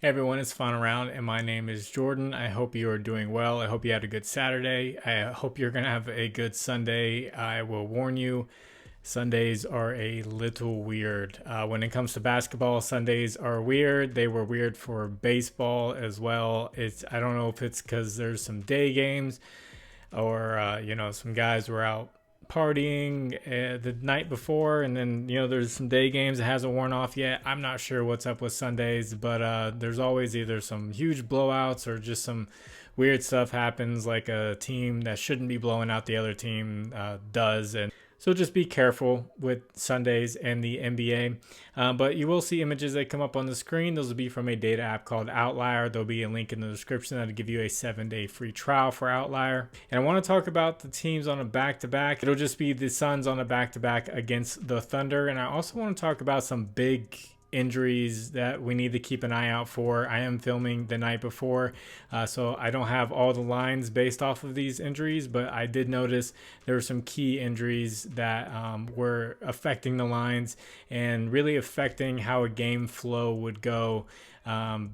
Hey everyone, it's FinalRound and my name is Jordan. I hope you are doing well. I hope you had a good Saturday. I hope you're going to have a good Sunday. I will warn you, Sundays are a little weird. When it comes to basketball, Sundays are weird. They were weird for baseball as well. I don't know if it's because there's some day games or some guys were out partying the night before, and then there's some day games that hasn't worn off yet. I'm not sure what's up with Sundays, but there's always either some huge blowouts or just some weird stuff happens, like a team that shouldn't be blowing out the other team does. And so just be careful with Sundays and the NBA. But you will see images that come up on the screen. Those will be from a data app called Outlier. There'll be a link in the description that'll give you a 7-day free trial for Outlier. And I want to talk about the teams on a back-to-back. It'll just be the Suns on a back-to-back against the Thunder. And I also want to talk about some big injuries that we need to keep an eye out for. I am filming the night before, so I don't have all the lines based off of these injuries, but I did notice there were some key injuries that were affecting the lines and really affecting how a game flow would go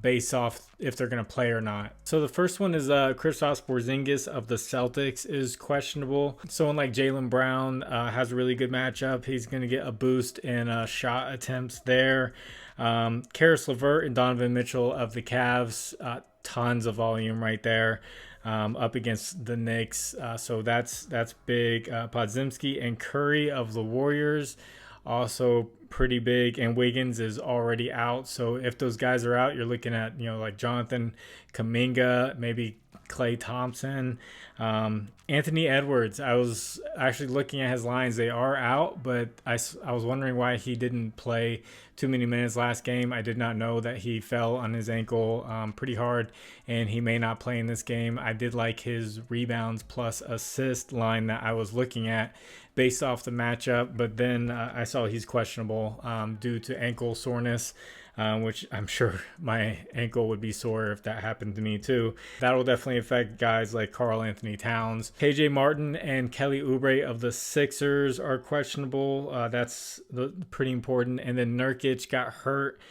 based off if they're going to play or not. So the first one is Kristaps Porzingis of the Celtics is questionable. Someone like Jaylen Brown has a really good matchup. He's going to get a boost in shot attempts there. Karis LeVert and Donovan Mitchell of the Cavs, tons of volume right there. Up against the Knicks, so that's big. Podziemski and Curry of the Warriors, also pretty big, and Wiggins is already out. So if those guys are out, you're looking at like Jonathan Kuminga, maybe Klay Thompson, Anthony Edwards. I was actually looking at his lines; they are out, but I was wondering why he didn't play too many minutes last game. I did not know that he fell on his ankle pretty hard, and he may not play in this game. I did like his rebounds plus assist line that I was looking at based off the matchup, but then I saw he's questionable due to ankle soreness, which I'm sure my ankle would be sore if that happened to me too. That will definitely affect guys like Karl Anthony Towns. KJ Martin and Kelly Oubre of the Sixers are questionable. That's pretty important. And then Nurkic got hurt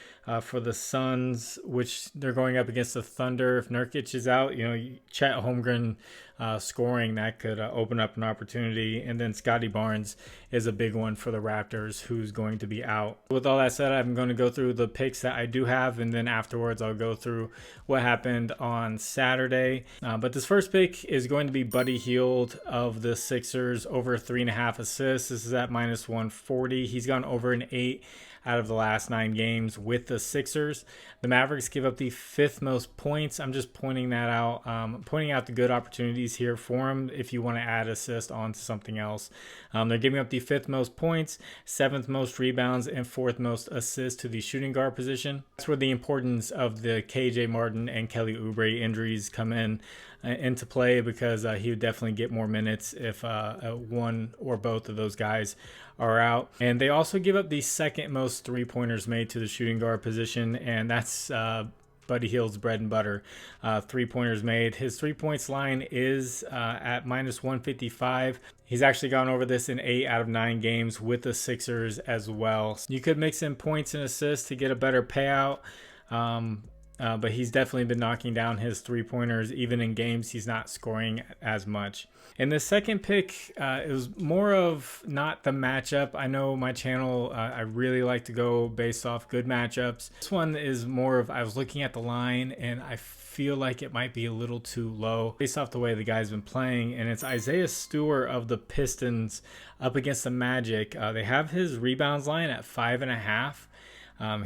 for the Suns, which they're going up against the Thunder. If Nurkic is out, Chet Holmgren scoring, that could open up an opportunity. And then Scotty Barnes is a big one for the Raptors, who's going to be out. With all that said, I'm going to go through the picks that I do have, and then afterwards I'll go through what happened on Saturday. But this first pick is going to be Buddy Hield of the Sixers, over 3.5 assists. This is at -140. He's gone over an 8 out of the last 9 games with the Sixers. The Mavericks give up the 5th most points. I'm just pointing that out, pointing out the good opportunities here for him if you want to add assist onto something else. They're giving up the 5th most points, 7th most rebounds, and 4th most assists to the shooting guard position. That's where the importance of the KJ Martin and Kelly Oubre injuries come into play, because he would definitely get more minutes if one or both of those guys are out. And they also give up the 2nd most 3-pointers made to the shooting guard position, and that's Buddy Hield's bread and butter. 3-pointers made. His 3-points line is at -155. He's actually gone over this in 8 out of 9 games with the Sixers as well. You could mix in points and assists to get a better payout. But he's definitely been knocking down his 3-pointers. Even in games he's not scoring as much. And the second pick, it was more of not the matchup. I know my channel, I really like to go based off good matchups. This one is more of, I was looking at the line and I feel like it might be a little too low based off the way the guy's been playing. And it's Isaiah Stewart of the Pistons up against the Magic. They have his rebounds line at 5.5.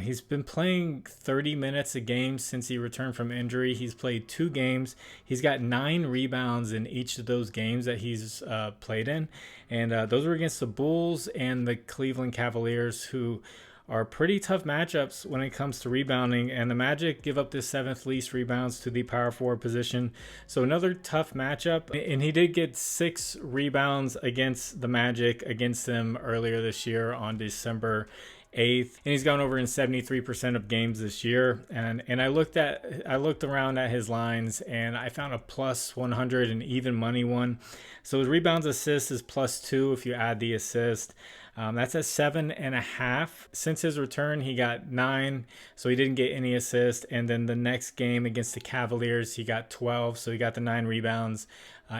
He's been playing 30 minutes a game since he returned from injury. He's played 2 games. He's got 9 rebounds in each of those games that he's played in. And those were against the Bulls and the Cleveland Cavaliers, who are pretty tough matchups when it comes to rebounding. And the Magic give up the 7th least rebounds to the power forward position. So another tough matchup. And he did get 6 rebounds against the Magic against them earlier this year on December 8th, and he's gone over in 73% of games this year. And I looked around at his lines, and I found a +100 and even money one. So his rebounds assist is +2 if you add the assist. That's at 7.5. Since his return, he got 9, so he didn't get any assist. And then the next game against the Cavaliers, he got 12, so he got the 9 rebounds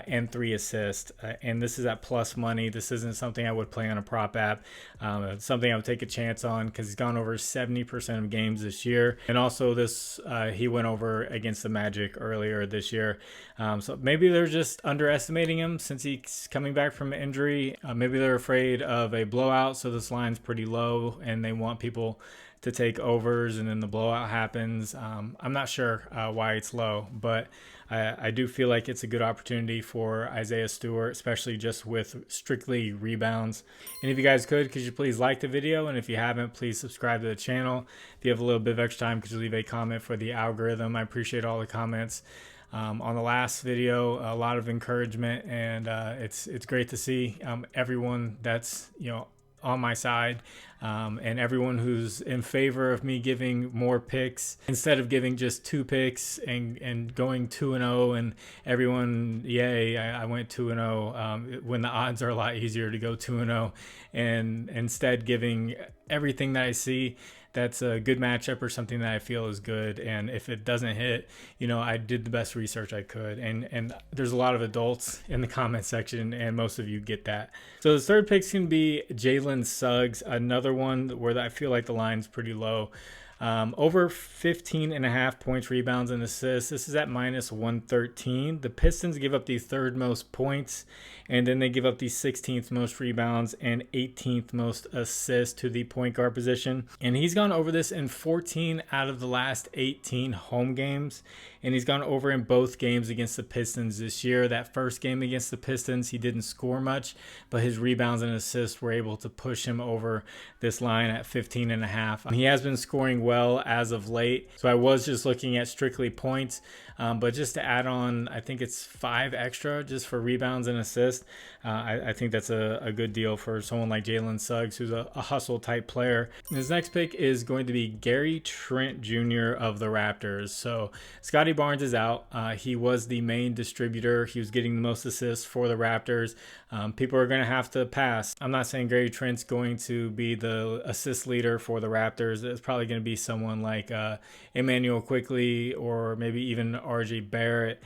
and 3 assists. And this is at plus money. This isn't something I would play on a prop app. It's something I would take a chance on because he's gone over 70% of games this year. And also this, he went over against the Magic earlier this year. So maybe they're just underestimating him since he's coming back from an injury. Maybe they're afraid of a blowout, so this line's pretty low and they want people to take overs and then the blowout happens. I'm not sure why it's low, but I do feel like it's a good opportunity for Isaiah Stewart, especially just with strictly rebounds. And if you guys could you please like the video? And if you haven't, please subscribe to the channel. If you have a little bit of extra time, could you leave a comment for the algorithm? I appreciate all the comments. On the last video, a lot of encouragement, and it's great to see everyone that's on my side, and everyone who's in favor of me giving more picks instead of giving just 2 picks and going 2-0, and everyone, yay, I went 2-0 when the odds are a lot easier to go 2-0, and instead giving everything that I see that's a good matchup or something that I feel is good. And if it doesn't hit, I did the best research I could. And there's a lot of adults in the comment section, and most of you get that. So the third pick's going to be Jaylen Suggs, another one where I feel like the line's pretty low. Over 15.5 points, rebounds, and assists. This is at minus 113. The Pistons give up the 3rd most points, and then they give up the 16th most rebounds and 18th most assists to the point guard position. And he's gone over this in 14 out of the last 18 home games, and he's gone over in both games against the Pistons this year. That first game against the Pistons, he didn't score much, but his rebounds and assists were able to push him over this line at 15.5. He has been scoring well as of late, so I was just looking at strictly points, but just to add on, I think it's 5 extra just for rebounds and assists. I think that's a good deal for someone like Jaylen Suggs, who's a hustle type player. His next pick is going to be Gary Trent Jr. of the Raptors. So Scotty Barnes is out. He was the main distributor. He was getting the most assists for the Raptors. People are going to have to pass. I'm not saying Gary Trent's going to be the assist leader for the Raptors. It's probably going to be someone like Emmanuel Quickley or maybe even RJ Barrett.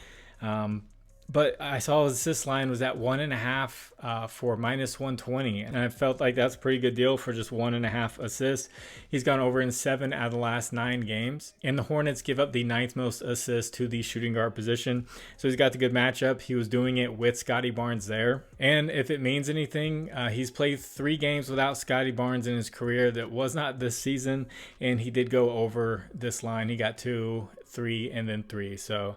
But I saw his assist line was at 1.5 for minus 120, and I felt like that's a pretty good deal for just 1.5 assists. He's gone over in 7 out of the last 9 games, and the Hornets give up the 9th most assists to the shooting guard position. So he's got the good matchup. He was doing it with Scotty Barnes there, and if it means anything, he's played 3 games without Scotty Barnes in his career. That was not this season, and he did go over this line. He got 2, 3, and then 3. So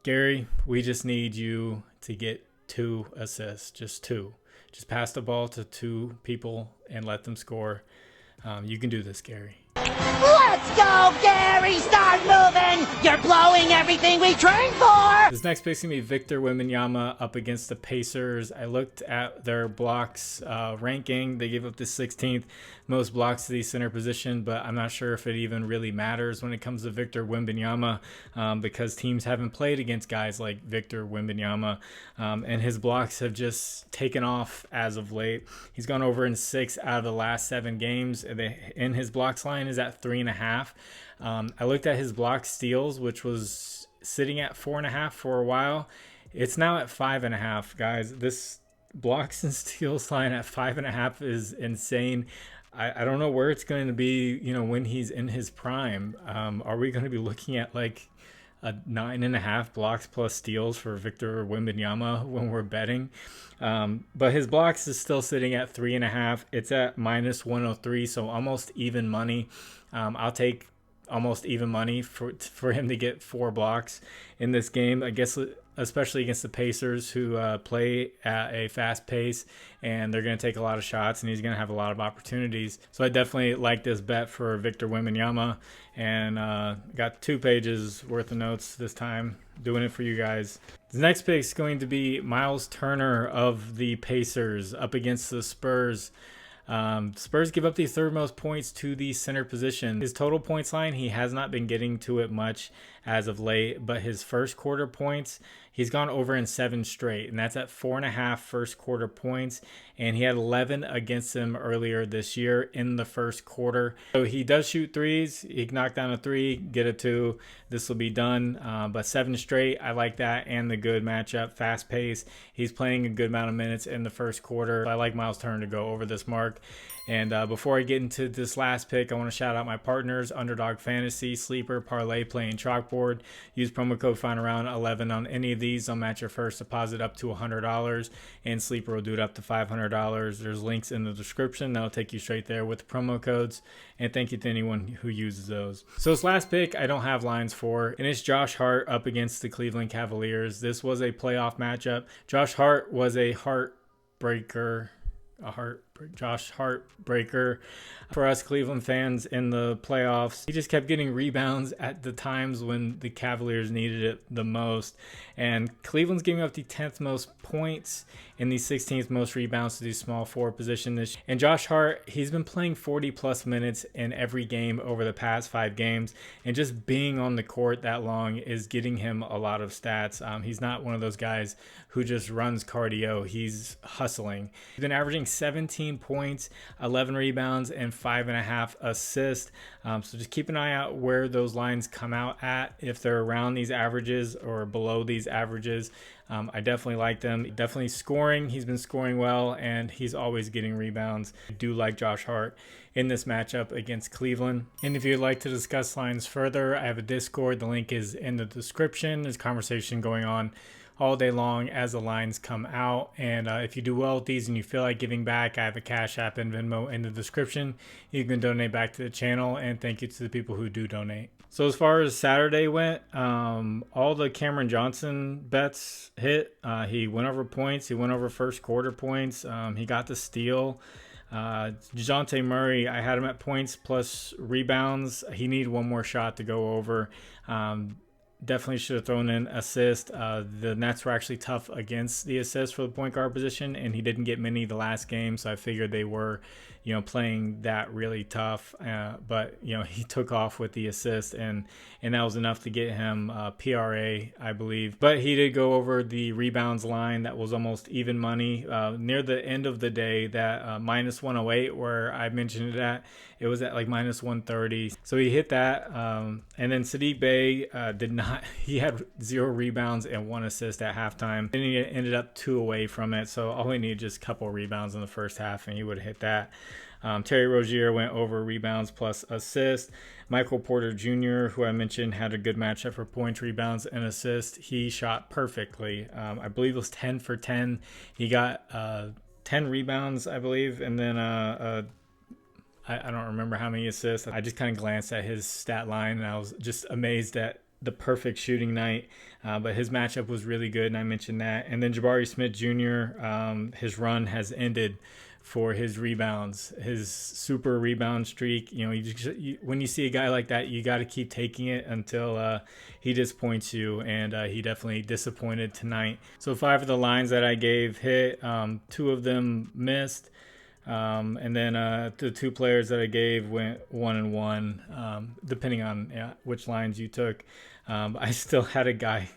Gary, we just need you to get 2 assists, just 2. Just pass the ball to 2 people and let them score. You can do this, Gary. Let's go, Gary! Start moving! You're blowing everything we trained for! This next pick's gonna be Victor Wembanyama up against the Pacers. I looked at their blocks ranking. They gave up the 16th most blocks to the center position, but I'm not sure if it even really matters when it comes to Victor Wembanyama because teams haven't played against guys like Victor Wembanyama, and his blocks have just taken off as of late. He's gone over in 6 out of the last 7 games, and his blocks line is at 3.5. I looked at his block steals, which was sitting at 4.5 for a while. It's now at 5.5, guys. This blocks and steals line at 5.5 is insane. I don't know where it's going to be, when he's in his prime. Are we going to be looking at like a 9.5 blocks plus steals for Victor Wembanyama when we're betting? But his blocks is still sitting at 3.5. It's at minus 103, so almost even money. I'll take almost even money for him to get 4 blocks in this game. I guess especially against the Pacers, who play at a fast pace, and they're going to take a lot of shots, and he's going to have a lot of opportunities. So I definitely like this bet for Victor Wembanyama, and got 2 pages worth of notes this time, doing it for you guys. The next pick is going to be Miles Turner of the Pacers up against the Spurs. Spurs give up the third most points to the center position. His total points line, he has not been getting to it much as of late, but his first quarter points, he's gone over in 7 straight, and that's at 4.5 first quarter points. And he had 11 against him earlier this year in the first quarter. So he does shoot threes. He can knock down a 3, get a 2. This will be done. But 7 straight, I like that, and the good matchup, fast pace. He's playing a good amount of minutes in the first quarter. I like Miles Turner to go over this mark. And before I get into this last pick, I want to shout out my partners, Underdog Fantasy, Sleeper, ParlayPlay, and ChalkBoard. Use promo code FinalRound11 on any of these. I'll match your first deposit up to $100, and Sleeper will do it up to $500. There's links in the description that'll take you straight there with the promo codes. And thank you to anyone who uses those. So this last pick, I don't have lines for, and it's Josh Hart up against the Cleveland Cavaliers. This was a playoff matchup. Josh Hart was a heartbreaker. Josh Hart breaker for us Cleveland fans in the playoffs. He just kept getting rebounds at the times when the Cavaliers needed it the most. And Cleveland's giving up the 10th most points and the 16th most rebounds to the small forward position this year. And Josh Hart, he's been playing 40 plus minutes in every game over the past 5 games. And just being on the court that long is getting him a lot of stats. He's not one of those guys who just runs cardio. He's hustling. He's been averaging 17 points, 11 rebounds, and 5.5 assists. So just keep an eye out where those lines come out at. If they're around these averages or below these averages, I definitely like them. Definitely scoring. He's been scoring well, and he's always getting rebounds. I do like Josh Hart in this matchup against Cleveland. And if you'd like to discuss lines further, I have a Discord. The link is in the description. There's conversation going on all day long as the lines come out. And if you do well with these and you feel like giving back, I have a Cash App and Venmo in the description. You can donate back to the channel, and thank you to the people who do donate. So as far as Saturday went, all the Cameron Johnson bets hit. He went over points. He went over first quarter points. He got the steal. DeJounte Murray, I had him at points plus rebounds. He needed one more shot to go over. Definitely should have thrown in assist. The Nets were actually tough against the assist for the point guard position, and he didn't get many the last game, so I figured they were, playing that really tough. But he took off with the assist, and that was enough to get him PRA, I believe. But he did go over the rebounds line. That was almost even money. Near the end of the day, that minus 108 where I mentioned it at, it was at like minus 130. So he hit that. And then Sadiq Bey did not. He had 0 rebounds and 1 assist at halftime. Then he ended up 2 away from it. So all he needed just a couple rebounds in the first half, and he would have hit that. Terry Rozier went over rebounds plus assists. Michael Porter Jr., who I mentioned, had a good matchup for points, rebounds, and assists. He shot perfectly. I believe it was 10 for 10. He got 10 rebounds, I believe, and then I don't remember how many assists. I just kind of glanced at his stat line, and I was just amazed at the perfect shooting night. But his matchup was really good, and I mentioned that. And then Jabari Smith Jr., his run has ended for his rebounds, his super rebound streak. When you see a guy like that, you got to keep taking it until he disappoints you, and he definitely disappointed tonight. So 5 of the lines that I gave hit, 2 of them missed. And then the 2 players that I gave went 1 and 1, depending on which lines you took. I still had a guy.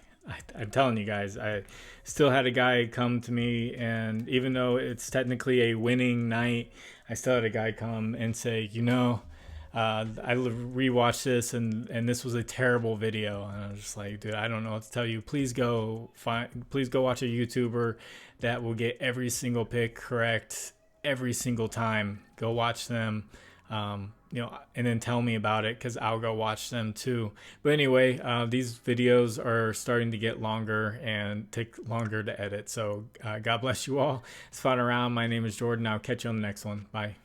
I'm telling you guys, I still had a guy come to me, and even though it's technically a winning night, I still had a guy come and say, I rewatched this, and this was a terrible video. And I was just like, dude, I don't know what to tell you. Please go watch a YouTuber that will get every single pick correct every single time. Go watch them. And then tell me about it, because I'll go watch them too. But anyway, these videos are starting to get longer and take longer to edit. So God bless you all. It's Final Round. My name is Jordan. I'll catch you on the next one. Bye.